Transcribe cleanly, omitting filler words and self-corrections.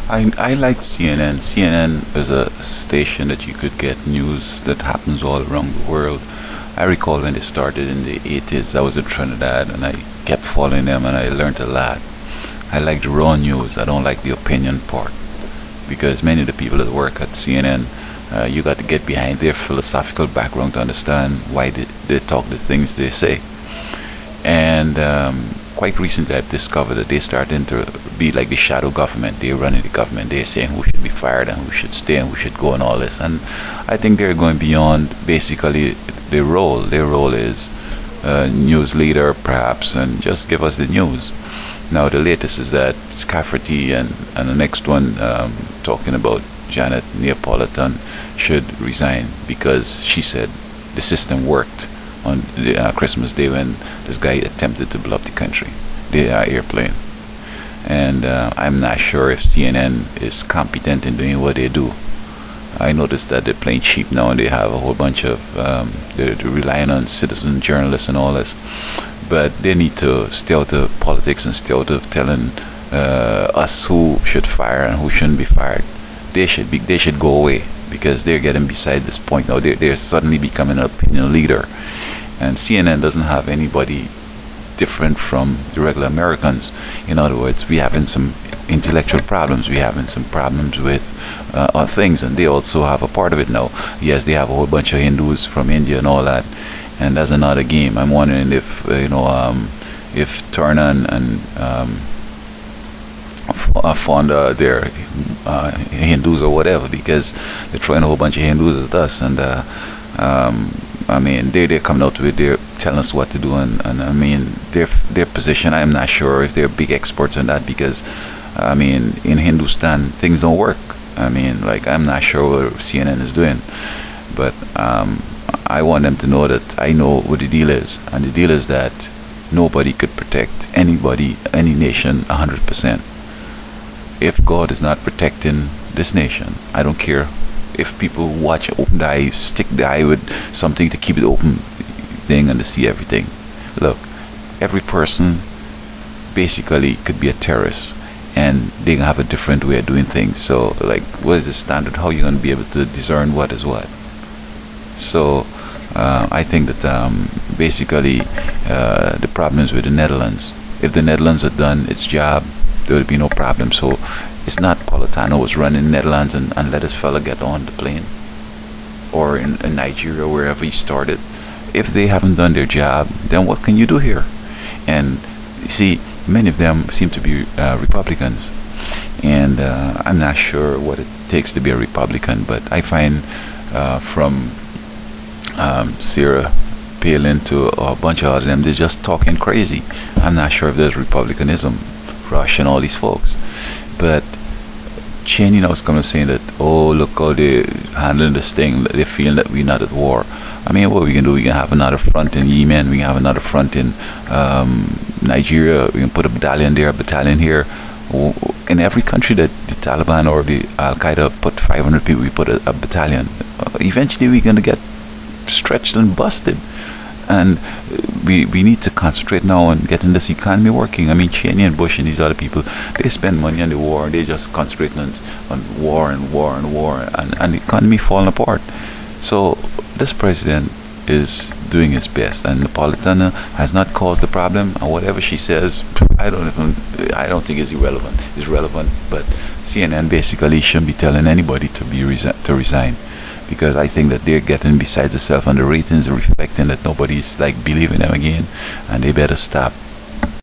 I like CNN. CNN is a station that you could get news that happens all around the world. I recall when they started in the 80s, I was in Trinidad and I kept following them and I learned a lot. I like the raw news. I don't like the opinion part because many of the people that work at CNN, you got to get behind their philosophical background to understand why they talk the things they say. And quite recently, I've discovered that they're starting to be like the shadow government. They're running the government. They're saying who should be fired and who should stay and who should go and all this. And I think they're going beyond basically their role. Their role is news leader, perhaps, and just give us the news. Now, the latest is that Cafferty and the next one talking about Janet Neapolitan should resign because she said the system worked on the, Christmas Day when this guy attempted to blow up the country, the airplane. And I'm not sure if CNN is competent in doing what they do. I noticed that they're playing cheap now and they have a whole bunch of, they're relying on citizen journalists and all this. But they need to stay out of politics and stay out of telling us who should fire and who shouldn't be fired. They should go away because they're getting beside this point now. They're suddenly becoming an opinion leader. And CNN doesn't have anybody different from the regular Americans. In other words, we having some intellectual problems. We having some problems with other things, and they also have a part of it now. Yes, they have a whole bunch of Hindus from India and all that, and that's another game. I'm wondering if if Turner and Fonda they're Hindus or whatever, because they're throwing a whole bunch of Hindus at us, and I mean, they're coming out with, they're telling us what to do, and I mean, their position, I'm not sure if they're big experts on that, because I mean, in Hindustan, things don't work. I mean, like, I'm not sure what CNN is doing, but I want them to know that I know what the deal is, and the deal is that nobody could protect anybody, any nation, 100%. If God is not protecting this nation, I don't care if people watch open the eye, stick the eye with something to keep it open thing and to see everything. Look, every person basically could be a terrorist, and they have a different way of doing things. So, like, what is the standard? How are you going to be able to discern what is what? So I think that basically the problem is with the Netherlands. If the Netherlands had done its job, there would be no problem. So it's not Politano was running Netherlands and let this fella get on the plane, or in Nigeria, wherever he started. If they haven't done their job, then what can you do here? And you see, many of them seem to be Republicans, and I'm not sure what it takes to be a Republican, but I find from Sarah Palin to a bunch of them, they're just talking crazy. I'm not sure if there's Republicanism, Rush and all these folks. But Cheney now is coming saying that, oh, look how they're handling this thing, they're feeling that we're not at war. I mean, what we can do, we can have another front in Yemen, we can have another front in Nigeria, we can put a battalion there, a battalion here. In every country that the Taliban or the Al-Qaeda put 500 people, we put a battalion. Eventually we're going to get stretched and busted. And we need to concentrate now on getting this economy working. I mean, Cheney and Bush and these other people, they spend money on the war, they just concentrate on war and war and war, and the economy falling apart. So this president is doing his best, and Napolitano has not caused the problem, and whatever she says, I don't think is irrelevant. It's relevant, but CNN basically shouldn't be telling anybody to resign. Because I think that they're getting beside themselves, and the ratings are reflecting that nobody's like believing them again, and they better stop.